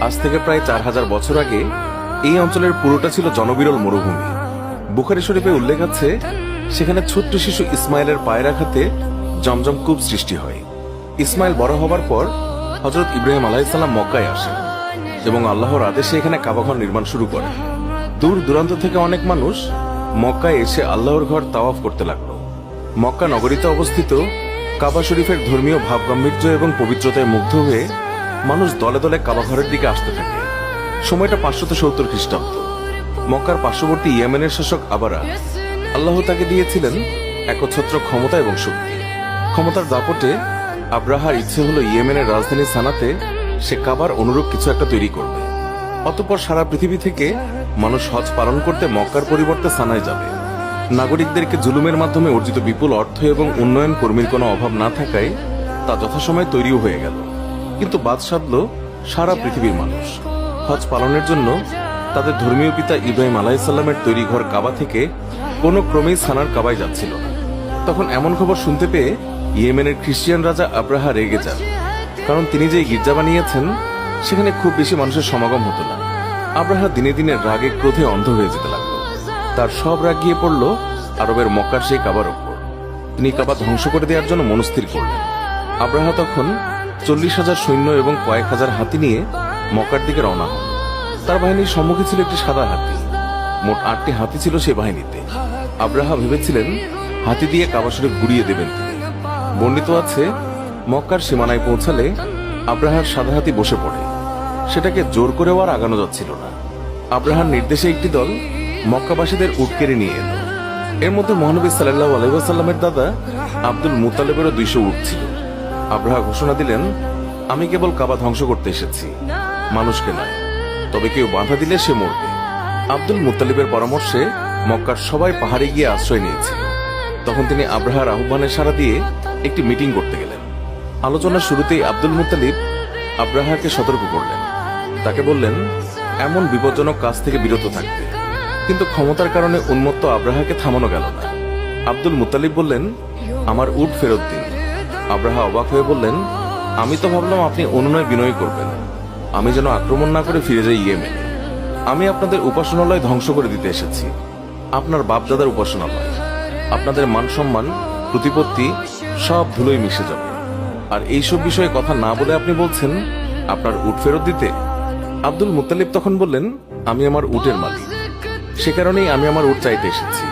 আজ থেকে প্রায় 4000 বছর আগে এই অঞ্চলের পুরোটা ছিল জনবিরল মরুভূমি। বুখারী শরীফে উল্লেখ আছে, সেখানে ছোট্ট শিশু ইসমাইলের পায়ের আঘাতে জমজম কূপ সৃষ্টি হয়। ইসমাইল বড় হবার পর হযরত ইব্রাহিম আলাইহিস সালাম মক্কায় আসেন এবং আল্লাহর আদেশে এখানে কাবাঘর নির্মাণ শুরু করেন। দূর দূরান্ত থেকে অনেক মানুষ মক্কায় এসে আল্লাহর ঘর তাওয়াফ করতে লাগলো। মক্কা নগরীতে অবস্থিত কাবা শরীফের ধর্মীয় ভাবগাম্ভীর্য এবং পবিত্রতায় মুগ্ধ হয়ে মানুষ দলে দলে কাবাঘরের দিকে আসতে থাকে। সময়টা 570 খ্রিস্টাব্দ। মক্কার পার্শ্ববর্তী ইয়েমেনের শাসক আবারা, আল্লাহ তাকে দিয়েছিলেন একচ্ছত্র ক্ষমতা এবং শক্তি। ক্ষমতার দাপটে আব্রাহার ইচ্ছে হলো ইয়েমেনের রাজধানী সানাতে সে কাবার অনুরূপ কিছু একটা তৈরি করবে। অতঃপর সারা পৃথিবী থেকে মানুষ হজ পালন করতে মক্কার পরিবর্তে সানায় যাবে। নাগরিকদেরকে জুলুমের মাধ্যমে অর্জিত বিপুল অর্থ এবং উন্নয়ন কর্মীর কোনো অভাব না থাকায় তা যথাসময়ে তৈরিও হয়ে গেল। কিন্তু বাদ সাধল সারা পৃথিবীর মানুষ। হজ পালনের জন্য তাদের ধর্মীয় পিতা ইব্রাহিম আলাইহিস সালামের তৈরি ঘর কাবা থেকে কোনো ক্রমেই সানার কাবায় যাচ্ছিল না। তখন এমন খবর শুনতে পেয়ে ইয়েমেনের খ্রিস্টিয়ান রাজা আব্রাহা রেগে যান, কারণ তিনি যে গির্জা বানিয়েছেন সেখানে খুব বেশি মানুষের সমাগম হতো না। আব্রাহা দিনে দিনে রাগে ক্রোধে অন্ধ হয়ে যেতে লাগলো। তার সব রাগ গিয়ে পড়ল আরবের মক্কার সেই কাবার ওপর। তিনি কাবা ধ্বংস করে দেওয়ার জন্য মনস্থির করলেন। আব্রাহা তখন 40,000 সৈন্য এবং কয়েক হাজার হাতি নিয়ে মক্কার দিকে রওনা হন। তার বাহিনীর সম্মুখে ছিল একটি সাদা হাতি। মোট 8টি হাতি ছিল সে বাহিনীতে। আব্রাহা ভেবেছিলেন হাতি দিয়ে কাবা শরীফ গুড়িয়ে দেবেন তিনি। বর্ণিত আছে, মক্কার সীমানায় পৌঁছালে আব্রাহার সাদা হাতি বসে পড়ে। সেটাকে জোর করেও আর আগানো যাচ্ছিল না। আব্রাহার নির্দেশে একটি দল মক্কাবাসীদের উট কেড়ে নিয়ে এলো। এর মধ্যে মহানবী সাল্লাল্লাহু আলাইহি ওয়াসাল্লামের দাদা আব্দুল মুত্তালিবেরও 200 উট ছিল। আব্রাহা ঘোষণা দিলেন, আমি কেবল কাবা ধ্বংস করতে এসেছি, মানুষকে নয়। তবে কেউ বাধা দিলে সে মরবে। আব্দুল মুত্তালিবের পরামর্শে মক্কার সবাই পাহাড়ে গিয়ে আশ্রয় নিয়েছিল। তখন তিনি আব্রাহার আহ্বানে সাড়া দিয়ে একটি মিটিং করতে গেলেন। আলোচনার শুরুতেই আব্দুল মুত্তালিব আব্রাহাকে সতর্ক করলেন। তাকে বললেন এমন বিপজ্জনক কাজ থেকে বিরত থাকতে। কিন্তু ক্ষমতার কারণে উন্মত্ত আব্রাহাকে থামানো গেল না। আব্দুল মুত্তালিব বললেন, আমার উট ফেরত দিন। আব্রাহা অবাক হয়ে বললেন, আমি তো ভাবলাম আপনি অনুনয় বিনয় করবেন, আমি যেন আক্রমণ না করে ফিরে যাই ইয়েমেনে। আমি আপনাদের উপাসনালয় ধ্বংস করে দিতে এসেছি, আপনার বাপদাদার উপাসনালয়। আপনাদের মান সম্মান, প্রতিপত্তি সব ধুলোয় মিশে যাবে। আর এইসব বিষয়ে কথা না বলে আপনি বলছেন আপনার উট ফেরত দিতে। আব্দুল মুত্তালিব তখন বললেন, আমি আমার উটের মালিক, সে কারণেই আমি আমার উট চাইতে এসেছি।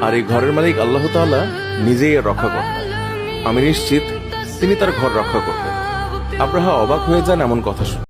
আর এই ঘরের মালিক আল্লাহ তাআলা নিজেই এর রক্ষা করবেন। আমি নিশ্চিত তিনি তার ঘর রক্ষা করবেন। আব্রাহা অবাক হয়ে যান এমন কথা শুনে।